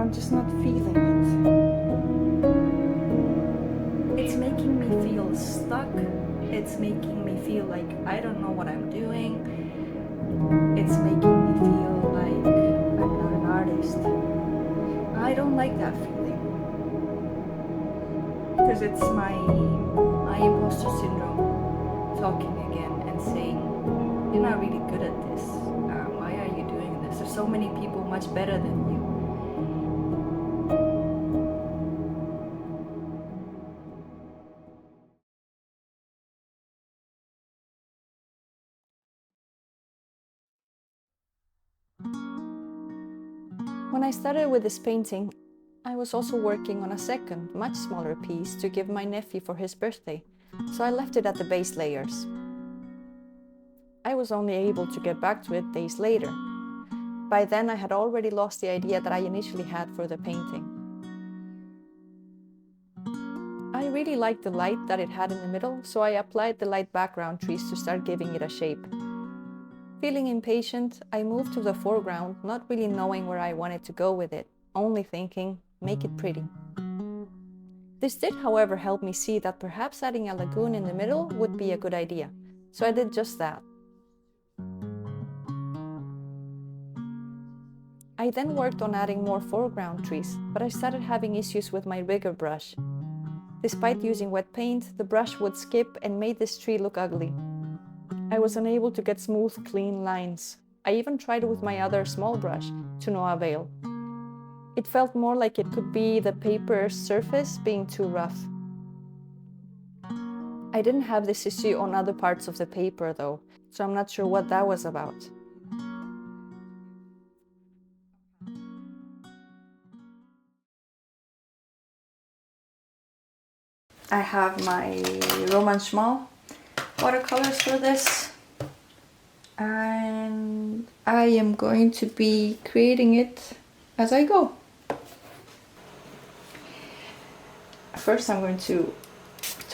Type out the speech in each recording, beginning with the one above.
I'm just not feeling it. It's making me feel stuck. It's making me feel like I don't know what I'm doing. It's making me feel like I'm not an artist. I don't like that feeling. Because it's my impostor syndrome talking again and saying, you're not really good at this. Why are you doing this? There's so many people much better than you. When I started with this painting, I was also working on a second, much smaller piece to give my nephew for his birthday, so I left it at the base layers. I was only able to get back to it days later. By then I had already lost the idea that I initially had for the painting. I really liked the light that it had in the middle, so I applied the light background trees to start giving it a shape. Feeling impatient, I moved to the foreground, not really knowing where I wanted to go with it, only thinking, make it pretty. This did, however, help me see that perhaps adding a lagoon in the middle would be a good idea, so I did just that. I then worked on adding more foreground trees, but I started having issues with my bigger brush. Despite using wet paint, the brush would skip and made this tree look ugly. I was unable to get smooth, clean lines. I even tried it with my other small brush, to no avail. It felt more like it could be the paper's surface being too rough. I didn't have this issue on other parts of the paper though, so I'm not sure what that was about. I have my Roman Schmal watercolors for this, and I am going to be creating it as I go. First I'm going to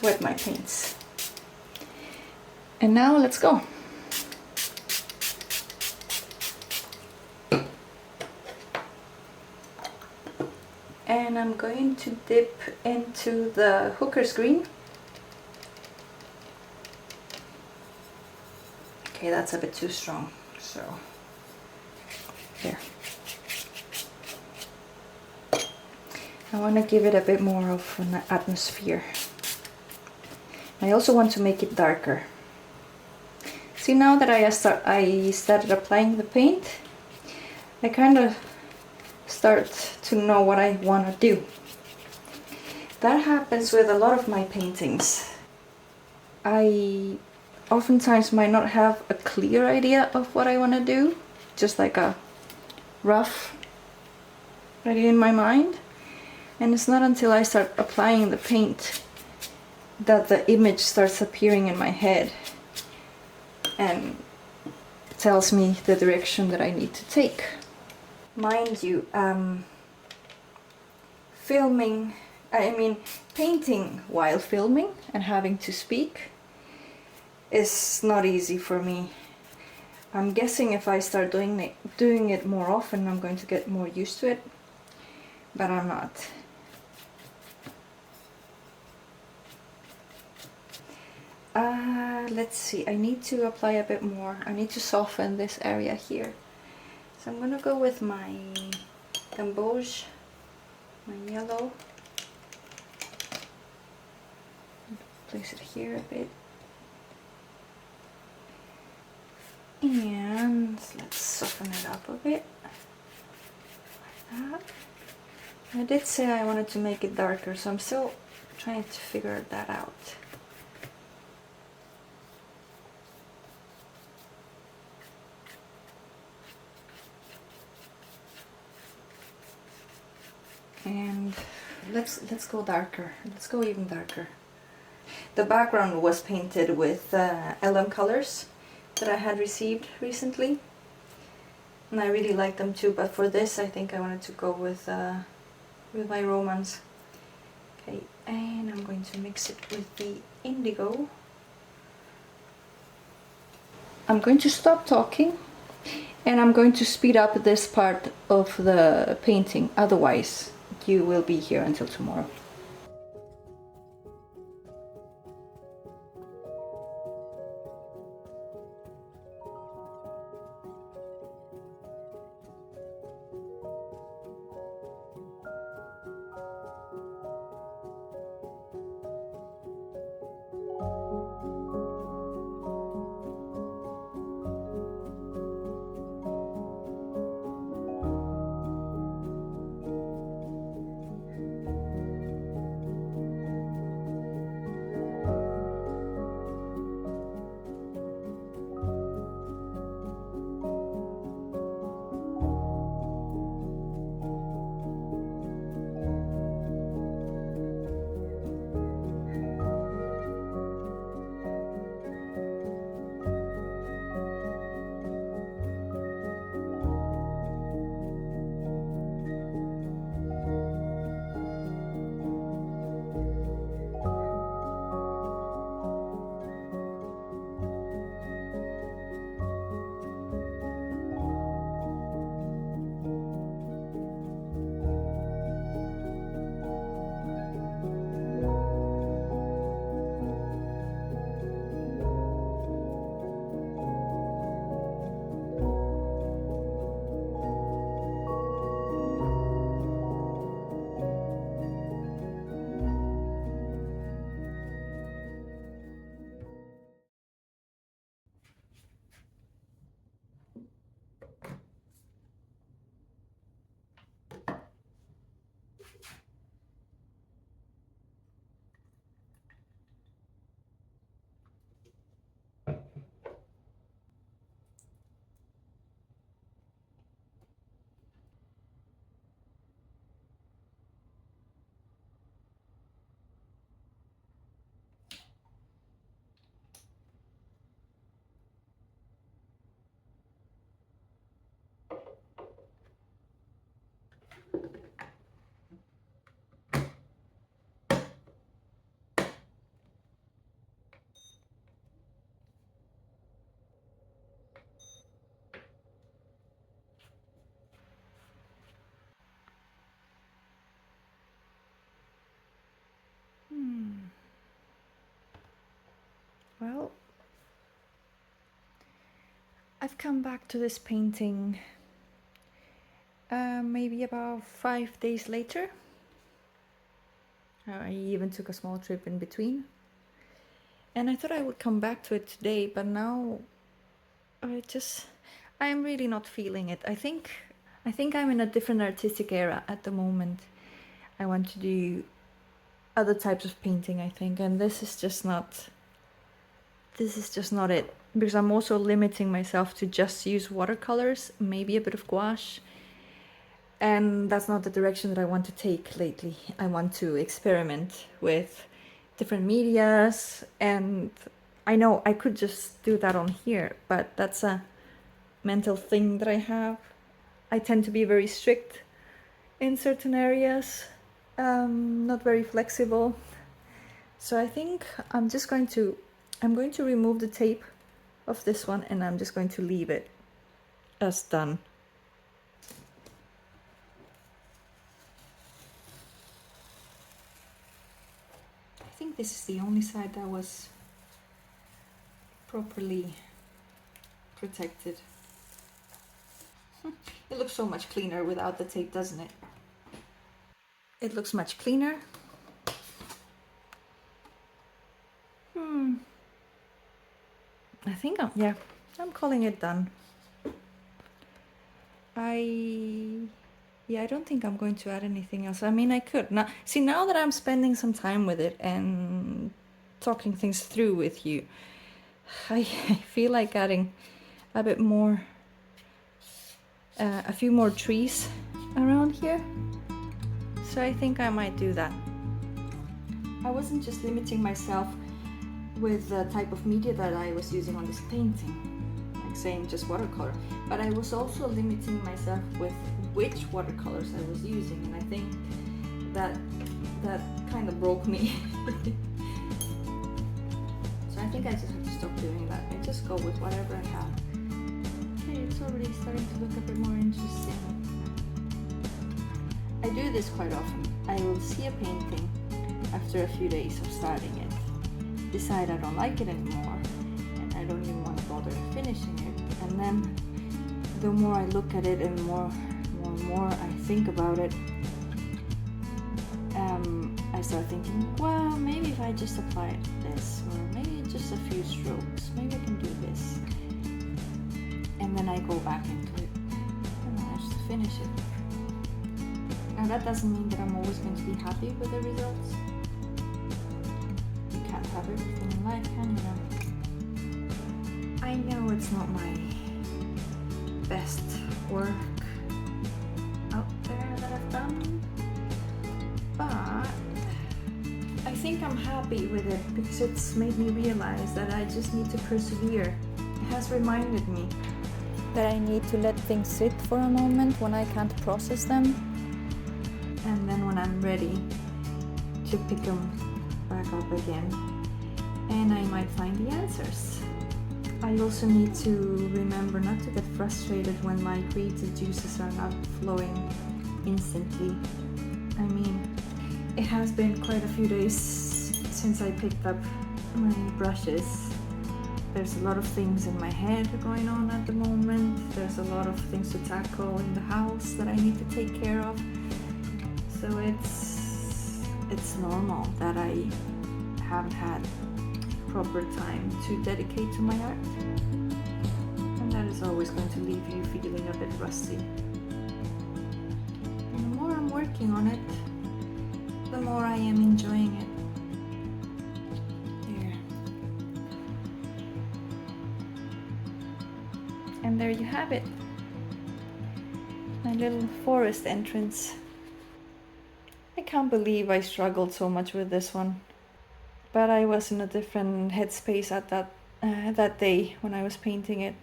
wet my paints. And now let's go. And I'm going to dip into the hooker's green. Okay, that's a bit too strong, so there. I want to give it a bit more of an atmosphere. I also want to make it darker. See, now that I started applying the paint, I kind of start to know what I want to do. That happens with a lot of my paintings. I oftentimes might not have a clear idea of what I want to do, just like a rough idea in my mind. And it's not until I start applying the paint that the image starts appearing in my head and tells me the direction that I need to take. Mind you, painting while filming and having to speak is not easy for me. I'm guessing if I start doing it more often, I'm going to get more used to it, but I'm not. Let's see, I need to apply a bit more. I need to soften this area here. So I'm gonna go with my gamboge, my yellow. Place it here a bit. And let's soften it up a bit. Like that. I did say I wanted to make it darker, so I'm still trying to figure that out. And let's go darker. Let's go even darker. The background was painted with LM colors that I had received recently, and I really like them too. But for this, I think I wanted to go with my Romans. Okay, and I'm going to mix it with the indigo. I'm going to stop talking And I'm going to speed up this part of the painting, otherwise you will be here until tomorrow. Well, I've come back to this painting maybe about 5 days later. I even took a small trip in between. And I thought I would come back to it today, but now I'm really not feeling it. I think I'm in a different artistic era at the moment. I want to do other types of painting, I think, and this is just not it, because I'm also limiting myself to just use watercolors, maybe a bit of gouache, and that's not the direction that I want to take lately. I want to experiment with different medias, and I know I could just do that on here, but that's a mental thing that I have. I tend to be very strict in certain areas, not very flexible. So I think I'm going to remove the tape of this one, and I'm just going to leave it as done. I think this is the only side that was properly protected. It looks so much cleaner without the tape, doesn't it? It looks much cleaner. I think I'm calling it done. I don't think I'm going to add anything else. I mean, I could. Now that I'm spending some time with it and talking things through with you, I feel like adding a bit more, a few more trees around here. So I think I might do that. I wasn't just limiting myself with the type of media that I was using on this painting, like saying just watercolor, but I was also limiting myself with which watercolors I was using, and I think that kind of broke me. So I think I just have to stop doing that and just go with whatever I have. Okay, it's already starting to look a bit more interesting. I do this quite often. I will see a painting after a few days of starting it, decide I don't like it anymore, and I don't even want to bother finishing it. And then the more I look at it and more I think about it, I start thinking, well, maybe if I just apply this, or maybe just a few strokes, maybe I can do this. And then I go back into it and manage to finish it. Now that doesn't mean that I'm always going to be happy with the results. You can't have everything in life, can you? I know it's not my best work out there that I've done, but I think I'm happy with it because it's made me realize that I just need to persevere. It has reminded me that I need to let things sit for a moment when I can't process them, and then when I'm ready to pick them back up again, and I might find the answers. I also need to remember not to get frustrated when my creative juices are not flowing instantly. I mean, it has been quite a few days since I picked up my brushes. There's a lot of things in my head going on at the moment. There's a lot of things to tackle in the house that I need to take care of. So it's normal that I haven't had proper time to dedicate to my art. And that is always going to leave you feeling a bit rusty. And the more I'm working on it, the more I am enjoying it. And there you have it, my little forest entrance. I can't believe I struggled so much with this one, but I was in a different headspace at that day when I was painting it.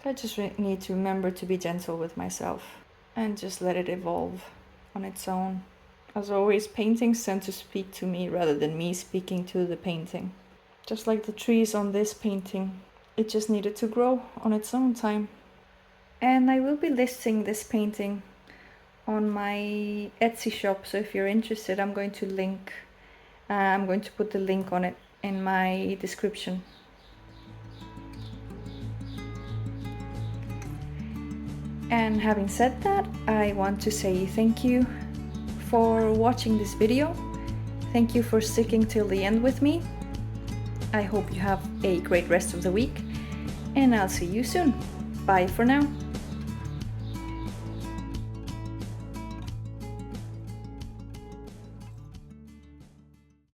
I just need to remember to be gentle with myself and just let it evolve on its own. As always, paintings tend to speak to me rather than me speaking to the painting. Just like the trees on this painting. It just needed to grow on its own time. And I will be listing this painting on my Etsy shop, so if you're interested, I'm going to put the link on it in my description. And having said that, I want to say thank you for watching this video. Thank you for sticking till the end with me. I hope you have a great rest of the week, and I'll see you soon. Bye for now.